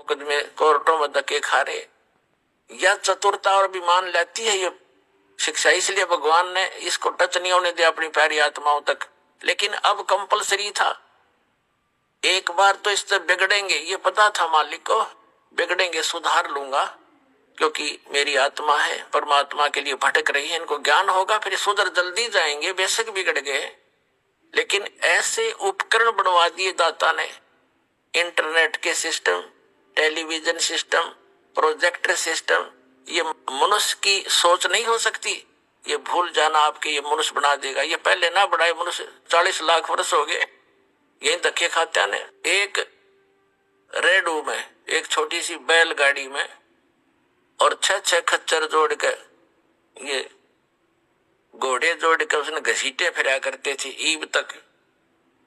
मुकदमे कोर्टों में धक्के खा रहे। यह चतुरता और अभिमान लेती है ये शिक्षा, इसलिए भगवान ने इसको टच नहीं होने दिया अपनी प्यारी आत्माओं तक। लेकिन अब कंपलसरी था, एक बार तो इससे बिगड़ेंगे, ये पता था मालिक को, बिगड़ेंगे सुधार लूंगा क्योंकि मेरी आत्मा है परमात्मा के लिए भटक रही है, इनको ज्ञान होगा फिर सुधर जल्दी जाएंगे, बेशक बिगड़ गए। लेकिन ऐसे उपकरण बनवा दिए दाता ने, इंटरनेट के system, television system, projector system, ये मनुष्य की सोच नहीं हो सकती। ये भूल जाना आपके ये मनुष्य बना देगा। ये पहले ना बढ़ाए मनुष्य 40 लाख वर्ष हो गए यही धक्के खाते ने। एक रेडू में, एक छोटी सी बैलगाड़ी में और 6 खच्चर जोड़ के, ये घोड़े जोड़ के उसने घसीटे फिरा करते थे ईब तक।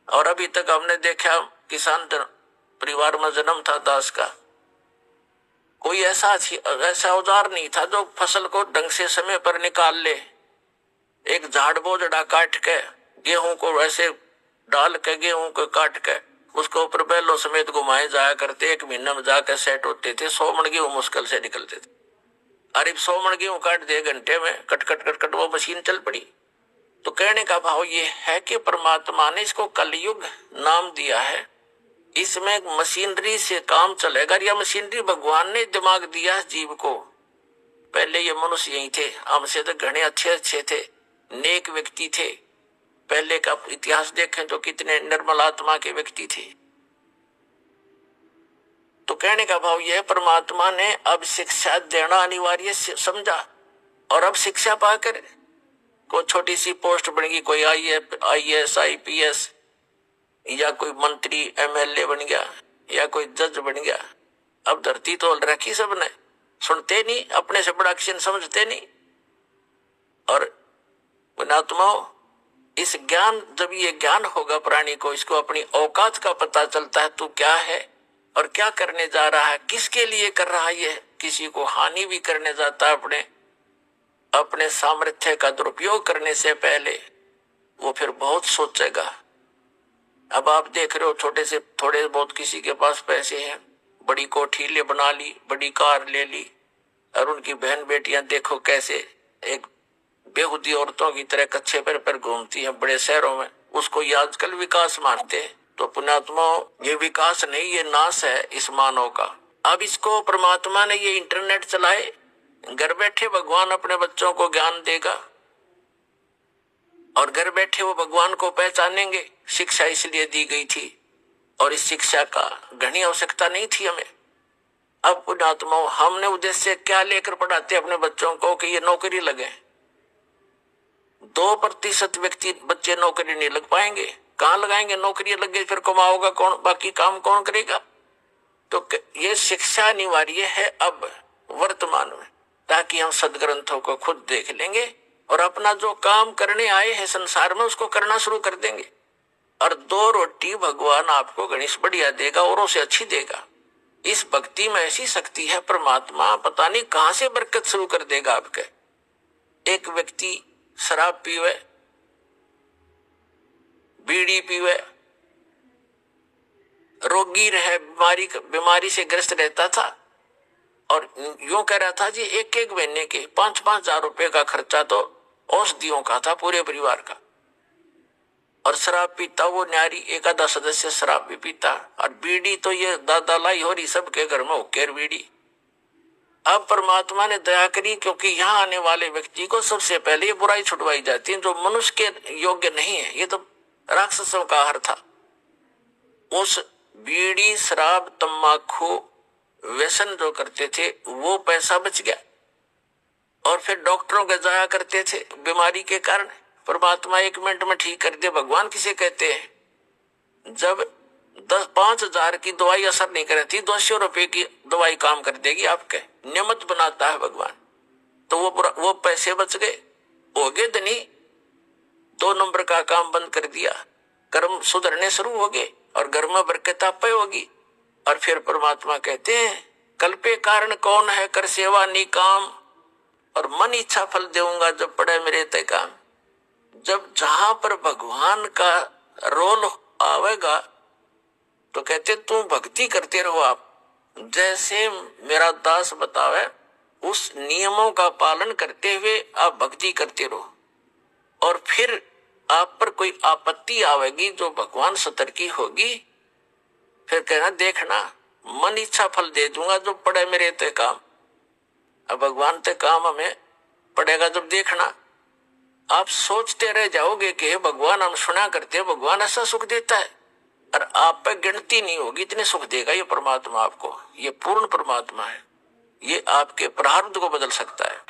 और अभी तक हमने देखा किसान परिवार में जन्म था दास का, कोई ऐसा औजार नहीं था जो फसल को ढंग से समय पर निकाल ले। एक झाड़ बोझड़ा काट के गेहूं को ऐसे डाल के, गेहूं को काट के उसको ऊपर बैलों समेत घुमाए जाया करते, 1 महीने में जाकर सेट होते थे। 100 मन गेहूं मुश्किल से निकलते थे। अरे 100 मन गेहूं काट दे घंटे में, कट कट कट कट वो मशीन चल पड़ी। तो कहने का भाव ये है कि परमात्मा ने इसको कलयुग नाम दिया है, इसमें मशीनरी से काम चलेगा। या मशीनरी भगवान ने दिमाग दिया जीव को। पहले ये मनुष्य यही थे, हमसे तो घने अच्छे थे, नेक व्यक्ति थे। पहले का इतिहास देखें तो कितने निर्मल आत्मा के व्यक्ति थे। तो कहने का भाव यह, परमात्मा ने अब शिक्षा देना अनिवार्य समझा। और अब शिक्षा पाकर कोई छोटी सी पोस्ट बनेगी, कोई IAS IPS, या कोई मंत्री MLA बन गया, या कोई जज बन गया। अब धरती तो रखी सबने, सुनते नहीं, अपने से बड़ा किसी समझते नहीं। और पुणात्माओं, इस ज्ञान, जब ये ज्ञान होगा प्राणी को, इसको अपनी औकात का पता चलता है, तू क्या है और क्या करने जा रहा है, किसके लिए कर रहा है। ये किसी को हानि भी करने जाता है, अपने सामर्थ्य का दुरुपयोग करने से पहले वो फिर बहुत सोचेगा। अब आप देख रहे हो छोटे से थोड़े बहुत किसी के पास पैसे हैं, बड़ी कोठी ले बना ली, बड़ी कार ले ली, और उनकी बहन बेटियां देखो कैसे एक बेहुदी औरतों की तरह कच्चे पर घूमती हैं बड़े शहरों में। उसको ये आजकल विकास मानते हैं। तो पुण्यात्माओं, ये विकास नहीं, ये नाश है इस मानव का। अब इसको परमात्मा ने ये इंटरनेट चलाए, घर बैठे भगवान अपने बच्चों को ज्ञान देगा और घर बैठे वो भगवान को पहचानेंगे। शिक्षा इसलिए दी गई थी और इस शिक्षा का घनी आवश्यकता नहीं थी हमें। अब पुण्यात्माओं, हमने उद्देश्य क्या लेकर पढ़ाते अपने बच्चों को कि ये नौकरी लगे। 2% व्यक्ति बच्चे नौकरी नहीं लग पाएंगे। कहाँ लगाएंगे? नौकरी लग गई फिर कमाओगा कौन, बाकी काम कौन करेगा? तो ये शिक्षा अनिवार्य है अब वर्तमान में, ताकि हम सदग्रंथों को खुद देख लेंगे और अपना जो काम करने आए हैं संसार में उसको करना शुरू कर देंगे। और 2 रोटी भगवान आपको गणेश बढ़िया देगा, औरों से अच्छी देगा। इस भक्ति में ऐसी शक्ति है, परमात्मा पता नहीं कहां से बरकत शुरू कर देगा आपके। एक व्यक्ति शराब पीवे, बीड़ी पीवे, रोगी रहे, बीमारी से ग्रस्त रहता था और यूं कह रहा था जी 1-1 महीने के 5-5 हजार रुपए का खर्चा तो औषधियों का था पूरे परिवार का। और शराब पीता वो न्यारी, एक आधा सदस्य शराब भी पीता। और बीड़ी तो ये दादा लाई हो रही सबके घर में हुक्केर बीड़ी। अब परमात्मा ने दया करी, क्योंकि यहाँ आने वाले व्यक्ति को सबसे पहले ये बुराई छुटवाई जाती है जो मनुष्य के योग्य नहीं है, ये तो राक्षसों का आहार था। उस बीड़ी शराब तंबाकू व्यसन जो करते थे वो पैसा बच गया और फिर डॉक्टरों के जाया करते थे बीमारी के कारण। परमात्मा 1 मिनट में ठीक कर दे। भगवान किसे कहते हैं? जब 5 हजार की दवाई असर नहीं करती, 200 रुपए की दवाई काम कर देगी आपके। नियमित बनाता है भगवान। तो वो पैसे बच गए, हो गए धनी। 2 नंबर का काम बंद कर दिया, कर्म सुधरने शुरू हो गए और घर में बरकत आपे होगी। और फिर परमात्मा कहते हैं कल्पे कारण कौन है, कर सेवा निकाम और मन इच्छा फल देऊंगा जब पड़े मेरे ते काम। जब जहां पर भगवान का रोल आवेगा तो कहते तुम भक्ति करते रहो आप, जैसे मेरा दास बतावे उस नियमों का पालन करते हुए आप भक्ति करते रहो, और फिर आप पर कोई आपत्ति आवेगी जो भगवान सतर्की होगी, फिर कहना देखना मन इच्छा फल दे दूंगा जो पड़े मेरे ते काम। अब भगवान ते काम हमें पड़ेगा जब देखना। आप सोचते रह जाओगे कि भगवान हम सुना करते, भगवान ऐसा सुख देता है, और आप पे गिनती नहीं होगी इतने सुख देगा ये परमात्मा आपको। ये पूर्ण परमात्मा है, ये आपके प्रारब्ध को बदल सकता है।